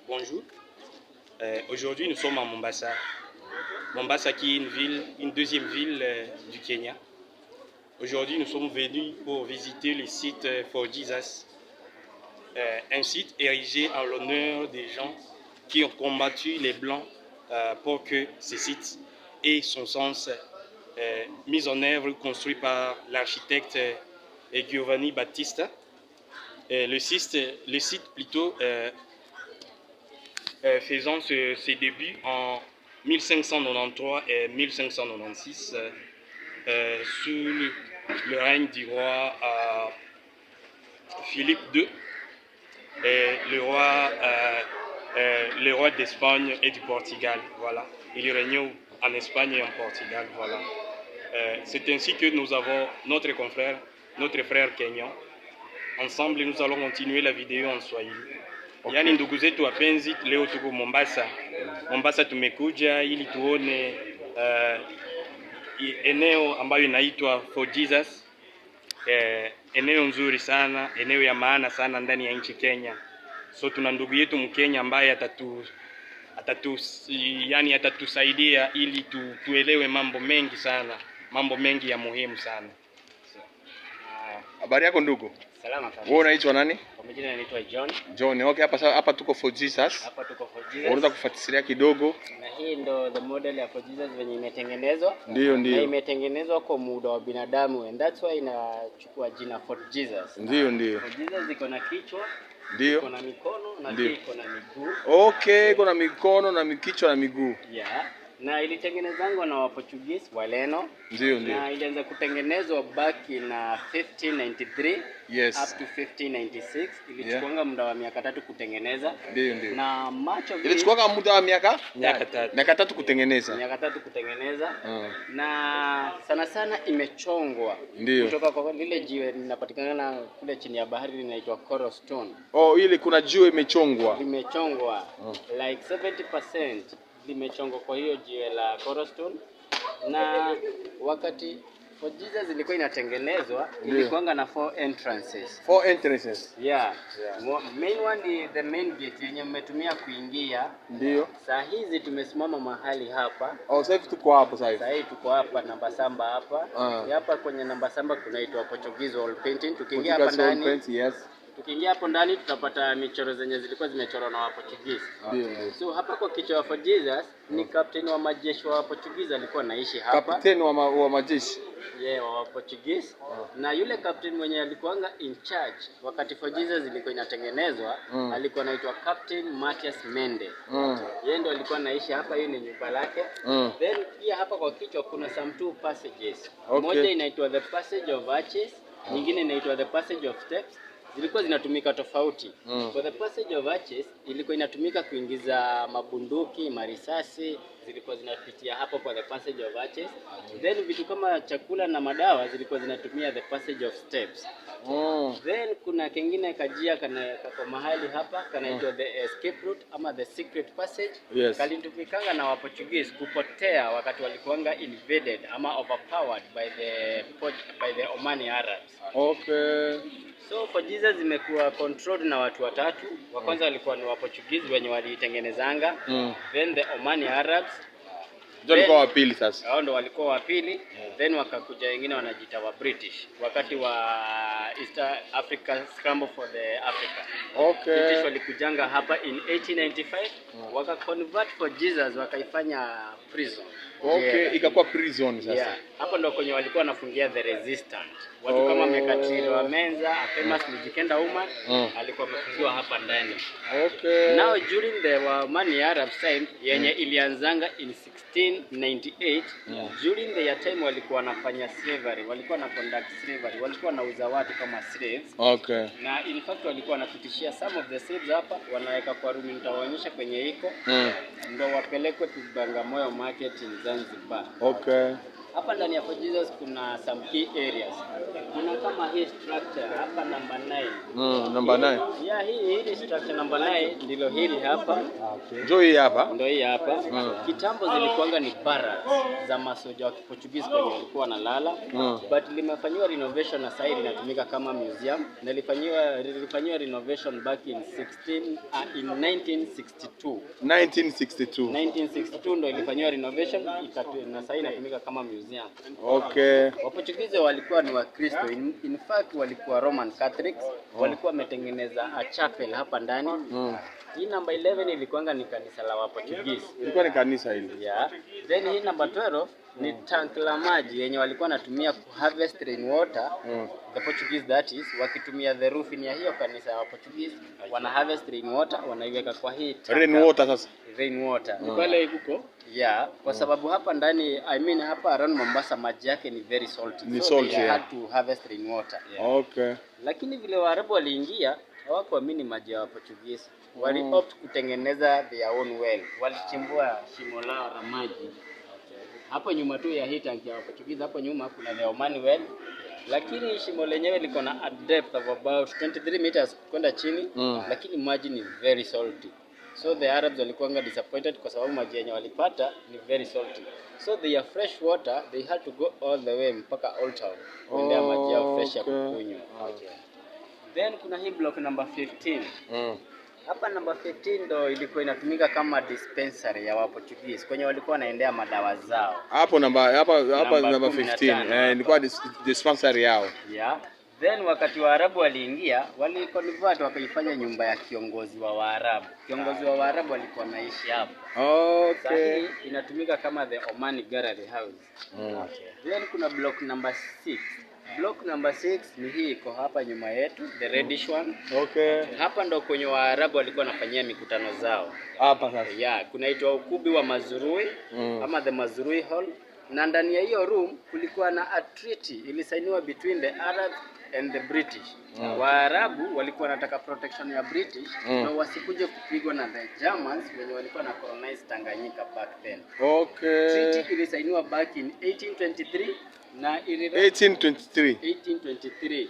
Bonjour. Aujourd'hui, nous sommes à Mombasa. Mombasa qui est une deuxième ville du Kenya. Aujourd'hui, nous sommes venus pour visiter le site For Jesus, un site érigé en l'honneur des gens qui ont combattu les Blancs pour que ce site ait son sens, mis en œuvre, construit par l'architecte Giovanni Battista. Le site plutôt faisant ses débuts en 1593 et 1596 sous le règne du roi Philippe II, et le roi d'Espagne et du Portugal. Voilà. Il régnait en Espagne et en Portugal. Voilà. C'est ainsi que nous avons notre frère Kenyan. Ensemble, nous allons continuer la vidéo en Swahili. Okay. Yani ndugu zetu wapenzi, leo tuko Mombasa. Mombasa tumekuja ili tuone eneo ambayo inaitwa For Jesus. Eneo nzuri sana, eneo ya maana sana ndani ya nchi Kenya. So tuna ndugu yetu Mkenya ambaye atatusaidia ili tuelewe mambo mengi sana, mambo mengi ya muhimu sana. Habari yako ndugu? Salama kabisa. Wewe unaitwa nani? Kwa majina naitwa John. John. Okay, hapa tuko For Jesus. Hapa tuko For Jesus. Unaweza kufuatilia kidogo? Na hii ndo the model ya For Jesus venye imetengenezwa. Ndio. Na imetengenezwa kwa muda wa binadamu, and that's why inachukua jina For Jesus. Ndio. For Jesus iko na kichwa, ndio, iko na mikono na pia iko na miguu. Okay, iko na mikono na kichwa na miguu. Yeah. Na ilitengenezwa na Waportuguese Waleno. Ndio. Na ilianza kutengenezwa back in 1593 up to 1596. Ilichukua muda wa miaka 3 kutengeneza. Ndio. Na macho ilichukua muda wa miaka 3 kutengeneza. Miaka 3 kutengeneza. Na sana imechongwa kutoka kwa lile jiwe linapatikana kule chini ya bahari linaitwa coral stone. Oh, ile kuna jiwe imechongwa. Like 70% limechongwa kwa hiyo jiwe la coral stone. Na wakati For Jesus ilikuwa inatengenezwa, ilikuwa na 4 entrances. 4 entrances. Yeah. Main one is the main gate yenye mmetumia kuingia. Ndio. Saa hizi tumesimama mahali hapa. Oh, sasa hivi tuko hapo sasa hivi. Sasa hivi tuko hapa namba samba hapa. Hapa kwenye namba samba kunaitwa Portuguese wall painting. Tukiingia hapa ndani. Yes. Tukiingia hapo ndani tutapata michoro zenye zilikuwa zimechorwa na Waportuguese. Ndio. So hapa kwa kichwa For Jesus ni captain wa majeshi wa Portuguese alikuwa anaishi hapa. Captain wa majeshi. Yeah, wa Portuguese. Na yule captain mwenye alikuanga in charge wakati For Jesus ilikuwa inatengenezwa, alikuwa anaitwa Captain Matias Mende. Yeye ndo alikuwa anaishi hapa, hiyo ni nyumba lake. Then pia hapa kwa kichwa kuna some 2 passages. Moja inaitwa the passage of arches, nyingine inaitwa the passage of steps. Zilikuwa zinatumika tofauti. For the passage of arches ilikuwa inatumika kuingiza mabunduki, marisasi, zilikuwa zinapitia hapo kwa the passage of arches. Then vitu kama chakula na madawa zilikuwa zinatumia the passage of steps. Then kuna kingine kajia kwa mahali hapa kanaitwa the escape route ama the secret passage. Kalitumikanga na Waportuguese kupotea wakati walikuanga invaded ama overpowered by the Omani Arabs. Okay. So For Jesus imekuwa controlled na watu watatu. Wa kwanza walikuwa ni Waportuguese wenye walitengenezanga. Then the Omani Arabs. Ndio walikuwa wa pili sasa. Hao ndio walikuwa wa pili. Then wakakuja wengine wanajiita wa British wakati wa East Africa Scramble for the Africa. Okay. British walikujanga hapa in 1895 waka convert For Jesus wakaifanya prison. Okay, ikakuwa prison sasa. Yeah. Hapo ndio kwenye walikuwa wanafungia the resistant. Watu kama Mekatili wa Menza, famous Mijikenda Uma alikuwa amefungiwa hapa ndani. Okay. Now during the Omani Arab time yenye ilianzanga in 1698, during their time walikuwa wanafanya slavery, walikuwa na conduct slavery, walikuwa wanauza watu kama slaves. Okay. Na in fact walikuwa wanapitishia some of the slaves hapa, wanaweka kwa room, nitawaonyesha kwenye iko. Ndio wapelekwe to Bagamoyo market in Zanzibar. Okay. Hapa ndani ya Fort Jesus kuna some key areas. Kuna kama hii structure hapa number 9. Number 9. Yeah, hii structure number 9 ndilo hili hapa. Njoo hii hapa. Ndio hii hapa. Kitambo zilikuanga ni barracks za masoja wa Portuguese kwenye walikuwa wanalala. But limefanywa renovation na sasa linatumika kama museum na lilifanywa renovation back in 1962. 1962 ndio ilifanywa renovation na sasa inatumika kama museum. Okay. Waportugize walikuwa ni Wakristo. In fact walikuwa Roman Catholics. Walikuwa wametengeneza a chapel hapa ndani. Hii number 11 ilikuanga ni kanisa la Waportugize. Ilikuwa ni kanisa hili. Yeah. Then hii number 12 ni tank la maji yenye walikuwa wanatumia ku harvest rain water. The Portuguese that is wakitumia the roof ya hiyo kanisa ya Portuguese wana harvest rain water wanaiweka kwa hii tank. Rain water sasa. Rain water. Pale huko. Yeah, kwa sababu hapa ndani hapa around Mombasa maji yake ni very salty. Ni so salty, they had to harvest rain water. Okay. Lakini vile Waarabu waliingia hawakuamini maji ya Portuguese. Wali opt kutengeneza their own well. Walichimbua shimo lao la maji. Hapo nyuma tu ya hii tanki ya Portuguese hapo nyuma kuna the Omani well. Lakini shimo lenyewe liko na a depth of about 23 meters kwenda chini, lakini maji ni very salty. So the Arabs walikuwa disappointed kwa sababu maji yenye walipata ni very salty. So their fresh water they had to go all the way mpaka Old Town kuendea maji yao fresh ya kukunywa. Then kuna hii block number 15. Hapa number 15 ndo ilikuwa inatumika kama dispensary ya Waportuguese kwenye walikuwa wanaendea madawa zao. Hapo number 15 ilikuwa dispensary yao. Yeah. Then wakati Waarabu waliingia, waliconvert wakaifanya nyumba ya kiongozi wa Waarabu. Kiongozi wa Waarabu alikuwa anaishi hapo. Okay. Sasa inatumika kama the Omani Gallery House. Then kuna block number 6. Block number 6 ni hii iko hapa nyuma yetu, the reddish one. Okay. Hapa ndo kwenye Waarabu walikuwa wanafanyia mikutano zao. Hapa sasa. Yeah, kunaitwa ukumbi wa Mazurui ama the Mazurui Hall. Na ndani ya hiyo room kulikuwa na a treaty ilisainiwa between the Arabs and the British. Waarabu walikuwa wanataka protection ya British na wasikuje kupigwa na the Germans wenye walikuwa na colonize Tanganyika back then. Okay. Treaty ilisainiwa back in 1823 na 1823.